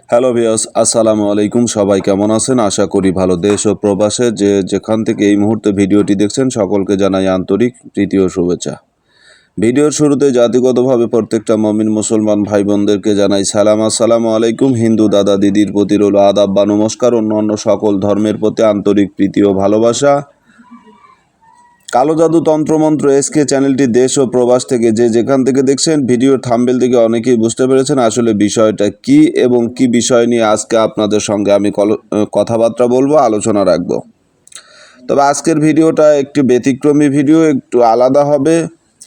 Hello viewers, আসসালামু আলাইকুম। সবাই কেমন আছেন? আশা করি ভালো। দেশ ও প্রবাসে যেখান থেকে এই মুহূর্তে ভিডিওটি দেখছেন সকলকে জানাই আন্তরিক প্রীতি ও শুভেচ্ছা। ভিডিওর শুরুতে জাতিগতভাবে প্রত্যেকটা মমিন মুসলমান ভাই বোনদেরকে জানাই সালাম, আসসালামু আলাইকুম। হিন্দু দাদা দিদির প্রতি রইল আদাব বা নমস্কার। অন্য সকল ধর্মের প্রতি আন্তরিক প্রীতি ও ভালোবাসা। কালো জাদু তন্ত্রমন্ত্র এসকে চ্যানেলটি দেশ ও প্রবাস থেকে যেখান থেকে দেখছেন, ভিডিওর থাম্বনেল থেকে অনেকেই বুঝতে পেরেছেন আসলে বিষয়টা কি এবং কি বিষয় নিয়ে আজকে আপনাদের সঙ্গে আমি কথাবার্তা বলবো, আলোচনা রাখব। তবে আজকের ভিডিওটা একটু ব্যতিক্রমী ভিডিও, একটু আলাদা হবে।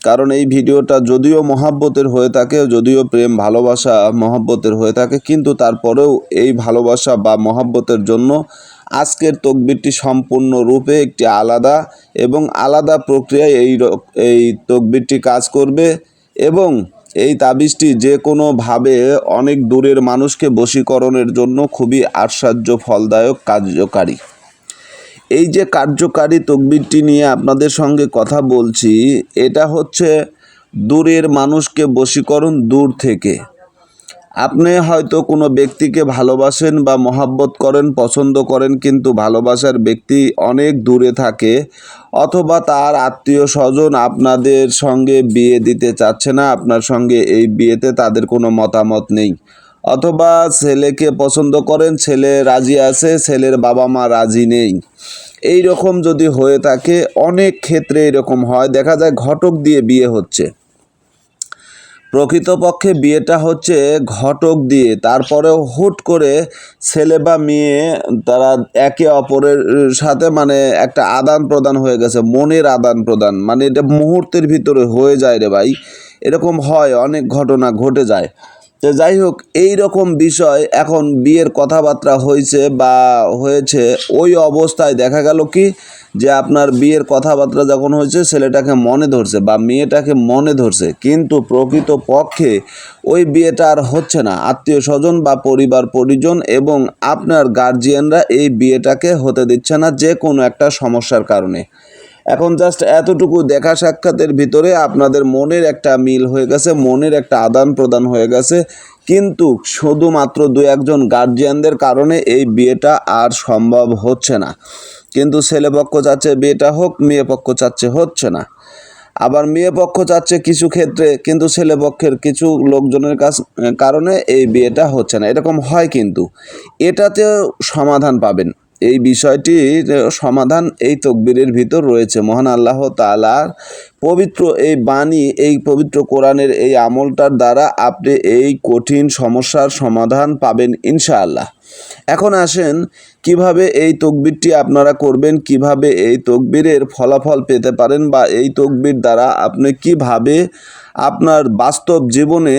কারণ এই ভিডিওটা যদিও মহাব্বতের হয়ে থাকে, যদিও প্রেম ভালোবাসা মহাব্বতের হয়ে থাকে, কিন্তু তারপরেও এই ভালোবাসা বা মহাব্বতের জন্য আজকের তকবিরটি সম্পূর্ণরূপে একটি আলাদা এবং আলাদা প্রক্রিয়ায় এই তকবিরটি কাজ করবে এবং এই তাবিজটি যে কোনোভাবে অনেক দূরের মানুষকে বশীকরণের জন্য খুবই আশ্চর্য ফলদায়ক, কার্যকারী। এই যে কার্যকারী তকবিরটি নিয়ে আপনাদের সঙ্গে কথা বলছি, এটা হচ্ছে দূরের মানুষকে বশীকরণ। দূর থেকে আপনি হয়তো কোনো ব্যক্তিকে ভালোবাসেন বা মহাব্বত করেন, পছন্দ করেন, কিন্তু ভালোবাসার ব্যক্তি অনেক দূরে থাকে, অথবা তার আত্মীয় স্বজন আপনাদের সঙ্গে বিয়ে দিতে চাচ্ছে না, আপনার সঙ্গে এই বিয়েতে তাদের কোনো মতামত নেই, অথবা ছেলেকে পছন্দ করেন, ছেলে রাজি আছে, ছেলের বাবা মা রাজি নেই। এই রকম যদি হয়ে থাকে, অনেক ক্ষেত্রে এরকম হয়, দেখা যায় ঘটক দিয়ে বিয়ে হচ্ছে। প্রকৃতপক্ষে বিয়েটা হচ্ছে ঘটক দিয়ে, তারপরেও হুট করে ছেলে বা মেয়ে তারা একে অপরের সাথে একটা আদান প্রদান হয়ে গেছে, মনের আদান প্রদান, এটা মুহূর্তের ভিতরে হয়ে যায় রে ভাই। এরকম হয়, অনেক ঘটনা ঘটে যায়। তো যাই হোক, এই রকম বিষয় এখন বিয়ের কথাবার্তা হয়েছে, ওই অবস্থায় দেখা গেল কি যে আপনার বিয়ের কথাবার্তা যখন হয়েছে, ছেলেটাকে মনে ধরছে বা মেয়েটাকে মনে ধরছে, কিন্তু প্রকৃত পক্ষে ওই বিয়েটা আর হচ্ছে না। আত্মীয় স্বজন বা পরিবার পরিজন এবং আপনার গার্জিয়ানরা এই বিয়েটাকে হতে দিচ্ছে না, যে কোনো একটা সমস্যার কারণে। এখন জাস্ট এতটুকু দেখা সাক্ষাতের ভিতরে আপনাদের মনের একটা মিল হয়ে গেছে, মনের একটা আদান প্রদান হয়ে গেছে, কিন্তু শুধুমাত্র দু একজন গার্জিয়ানদের কারণে এই বিয়েটা আর সম্ভব হচ্ছে না। কিন্তু ছেলে পক্ষ চাচ্ছে বিয়েটা হোক, মেয়ে পক্ষ চাচ্ছে হচ্ছে না। আবার মেয়ে পক্ষ চাচ্ছে কিছু ক্ষেত্রে, কিন্তু ছেলে পক্ষের কিছু লোকজনের কারণে এই বিয়েটা হচ্ছে না। এরকম হয়, কিন্তু এটাতেও সমাধান পাবেন। এই বিষয়টির সমাধান এই তকবীরের ভিতর রয়েছে। মহান আল্লাহ তাআলার পবিত্র এই বাণী, এই পবিত্র কোরআনের এই আমলটার দ্বারা আপনি এই কঠিন সমস্যার সমাধান পাবেন ইনশাআল্লাহ। এখন আসেন কিভাবে এই তকবীরটি আপনারা করবেন, কিভাবে এই তকবীরের ফলাফল পেতে পারেন, বা এই তকবীর দ্বারা আপনি কিভাবে আপনার বাস্তব জীবনে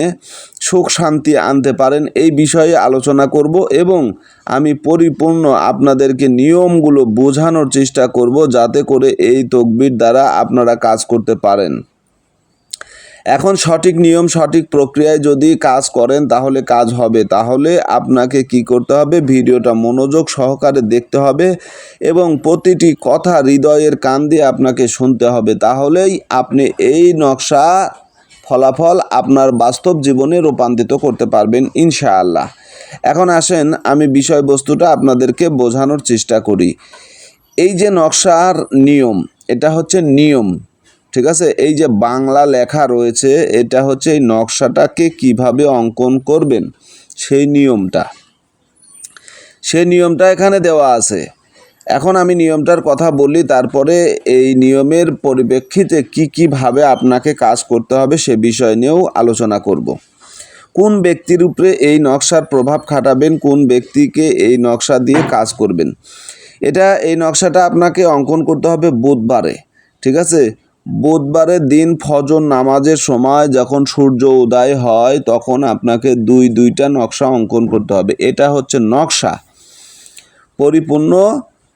সুখ শান্তি আনতে পারেন, এই বিষয়ে আলোচনা করব এবং আমি পরিপূর্ণ আপনাদেরকে নিয়মগুলো বোঝানোর চেষ্টা করব, যাতে করে এই তকবীর দ্বারা আপনারা কাজ করতে পারেন। এখন সঠিক নিয়ম, সঠিক প্রক্রিয়ায় যদি কাজ করেন তাহলে কাজ হবে। তাহলে আপনাকে কি করতে হবে, ভিডিওটা মনোযোগ সহকারে দেখতে হবে এবং প্রতিটি কথা হৃদয়ের কান দিয়ে আপনাকে শুনতে হবে। তাহলেই আপনি এই নকশা ফলাফল আপনার বাস্তব জীবনে রূপান্তরিত করতে পারবেন ইনশাআল্লাহ। এখন আসেন আমি বিষয়বস্তুটা আপনাদেরকে বোঝানোর চেষ্টা করি। এই যে নকশার নিয়ম, এটা হচ্ছে নিয়ম, ঠিক আছে? এই যে বাংলা লেখা রয়েছে, এটা হচ্ছে এই নকশাটাকে কিভাবে অঙ্কন করবেন সেই নিয়মটা এখানে দেওয়া আছে। এখন আমি নিয়মটার কথা বলি, তারপরে এই নিয়মের পরিপ্রেক্ষিতে কিভাবে আপনাকে কাজ করতে হবে সে বিষয় নিয়েও আলোচনা করব। কোন ব্যক্তির উপরে এই নকশার প্রভাব খাটাবেন, কোন ব্যক্তিকে এই নকশা দিয়ে কাজ করবেন, এই নকশাটা আপনাকে অঙ্কন করতে হবে বুধবারে, ঠিক আছে? বুধবারের দিন ফজর নামাজের সময় যখন সূর্য উদয় হয়, তখন আপনাকে দুইটা নকশা অঙ্কন করতে হবে। এটা হচ্ছে নকশা। পরিপূর্ণ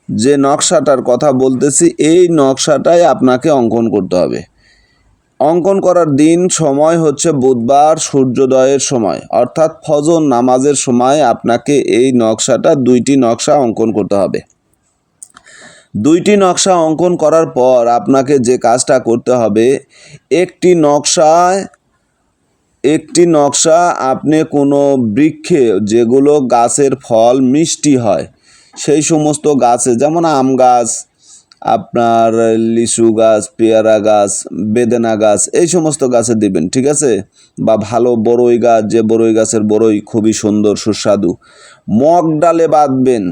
যে নকশাটার কথা বলতেছি, এই নকশাটাই আপনাকে অঙ্কন করতে হবে। অঙ্কন করার দিন সময় হচ্ছে বুধবার সূর্যোদয়ের সময়, অর্থাৎ ফজর নামাজের সময় আপনাকে এই নকশাটা, দুইটি নকশা অঙ্কন করতে হবে। দুইটি নকশা অঙ্কন করার পর আপনাকে যে কাজটা করতে হবে, একটি নকশায় একটি নকশা আপনি কোনো বৃক্ষে যেগুলো গাছের ফল মিষ্টি হয় সেই সমস্ত গাছে, যেমন আম গাছ, আপনার লিচু গাছ, পেয়ারা গাছ, বেদেনা গাছ, এই সমস্ত গাছে দিবেন, ঠিক আছে? বা ভালো বড়ই গাছ, যে বড়ই গাছের বড়ই খুবই সুন্দর সুস্বাদু, মগ ডালে বাঁধবেন,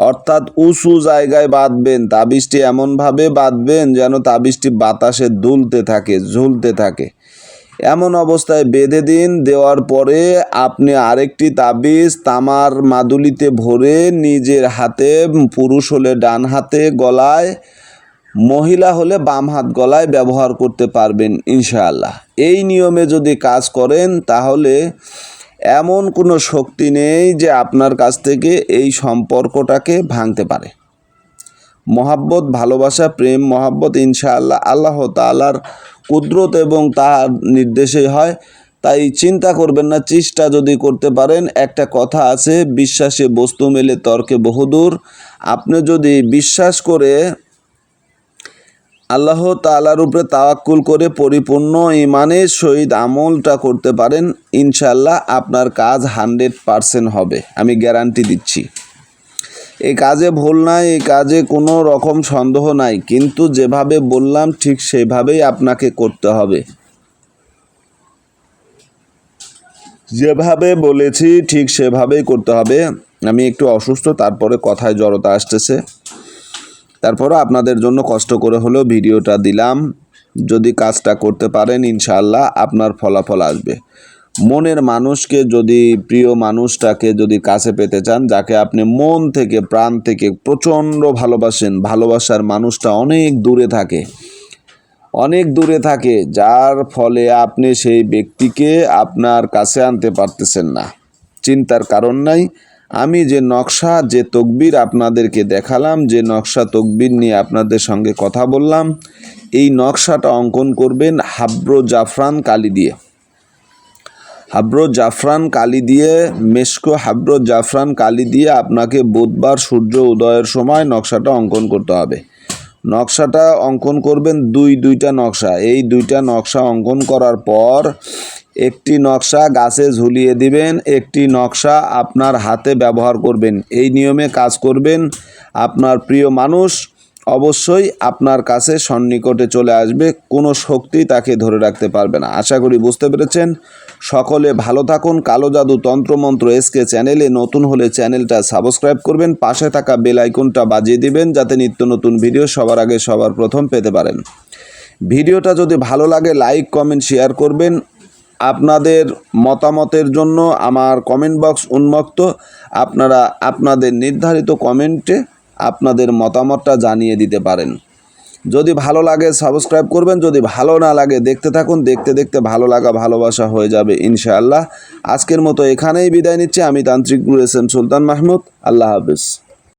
অর্থাৎ উঁচু জায়গায় বাঁধবেন। তাবিজটি এমনভাবে বাঁধবেন যেন তাবিজটি বাতাসে দুলতে থাকে, ঝুলতে থাকে। এমন অবস্থায় বেঁধে দিন। দেওয়ার পরে আপনি আরেকটি তাবিজ তামার মাদুলিতে ভরে নিজের হাতে, পুরুষ হলে ডান হাতে গলায়, মহিলা হলে বাম হাত গলায় ব্যবহার করতে পারবেন ইনশাআল্লাহ। এই নিয়মে যদি কাজ করেন তাহলে এমন কোনো শক্তি নেই যে আপনার কাছ থেকে এই সম্পর্কটাকে ভাঙতে পারে। মহাব্বত, ভালোবাসা, প্রেম, মহাব্বত ইনশাআল্লাহ আল্লাহ তাআলার কুদরত এবং তার নির্দেশেই হয়। তাই চিন্তা করবেন না, চেষ্টা যদি করতে পারেন। একটা কথা আছে, বিশ্বাসে বস্তু মেলে তর্কে বহুদূর। আপনি যদি বিশ্বাস করে আল্লাহ তাআলার উপরে তাওয়াক্কুল করে পরিপূর্ণ ঈমানের সহিত আমলটা করতে পারেন, ইনশাআল্লাহ আপনার কাজ 100% হবে, আমি গ্যারান্টি দিচ্ছি। এই কাজে ভুল নাই, এই কাজে কোনো রকম সন্দেহ নাই, কিন্তু যেভাবে বললাম ঠিক সেভাবেই আপনাকে করতে হবে। যেভাবে বলেছি ঠিক সেভাবেই করতে হবে। আমি একটু অসুস্থ, তারপরে কথায় জড়তা আসতেছে, তারপরও আপনাদের জন্য কষ্ট করে হলেও ভিডিওটা দিলাম। যদি কাজটা করতে পারেন ইনশাআল্লাহ আপনার ফলাফল আসবে। মনের মানুষকে, যদি প্রিয় মানুষটাকে যদি কাছে পেতে চান, যাকে আপনি মন থেকে প্রাণ থেকে প্রচণ্ড ভালোবাসেন, ভালোবাসার মানুষটা অনেক দূরে থাকে, অনেক দূরে থাকে, যার ফলে আপনি সেই ব্যক্তিকে আপনার কাছে আনতে পারতেছেন না, চিন্তার কারণ নাই। আমি যে নকশা, যে তকবির আপনাদেরকে দেখালাম, যে নকশা তকবির নিয়ে আপনাদের সঙ্গে কথা বললাম, এই নকশাটা অঙ্কন করবেন হাব্র জাফরান কালি দিয়ে। হাব্র জাফরান কালি দিয়ে, মেশকো হাব্র জাফরান কালি দিয়ে আপনাকে বুধবার সূর্য উদয়ের সময় নকশাটা অঙ্কন করতে হবে। নকশাটা অঙ্কন করবেন দুইটা নকশা। এই দুইটা নকশা অঙ্কন করার পর একটি নকশা গাছে ঝুলিয়ে দিবেন, একটি নকশা আপনার হাতে ব্যবহার করবেন। এই নিয়মে কাজ করবেন, আপনার প্রিয় মানুষ অবশ্যই আপনার কাছে সন্নিকটে চলে আসবে, কোনো শক্তি তাকে ধরে রাখতে পারবে না। আশা করি বুঝতে পেরেছেন। সকলে ভালো থাকুন। কালো জাদু তন্ত্রমন্ত্র এসকে চ্যানেলে নতুন হলে চ্যানেলটা সাবস্ক্রাইব করবেন, পাশে থাকা বেল আইকনটা বাজিয়ে দিবেন যাতে নিত্য নতুন ভিডিও সবার আগে সবার প্রথম পেতে পারেন। ভিডিওটা যদি ভালো লাগে লাইক, কমেন্ট, শেয়ার করবেন। আপনাদের মতামতের জন্য আমার কমেন্ট বক্স উন্মুক্ত। আপনারা আপনাদের নির্ধারিত কমেন্টে আপনাদের মতামতটা জানিয়ে দিতে পারেন। যদি ভালো লাগে সাবস্ক্রাইব করবেন, যদি ভালো না লাগে দেখতে থাকুন, দেখতে দেখতে ভালো লাগা ভালোবাসা হয়ে যাবে ইনশাআল্লাহ। আজকের মতো এখানেই বিদায় নিচ্ছি। আমি তান্ত্রিক গুরু এস এম সুলতান মাহমুদ। আল্লাহ হাফেজ।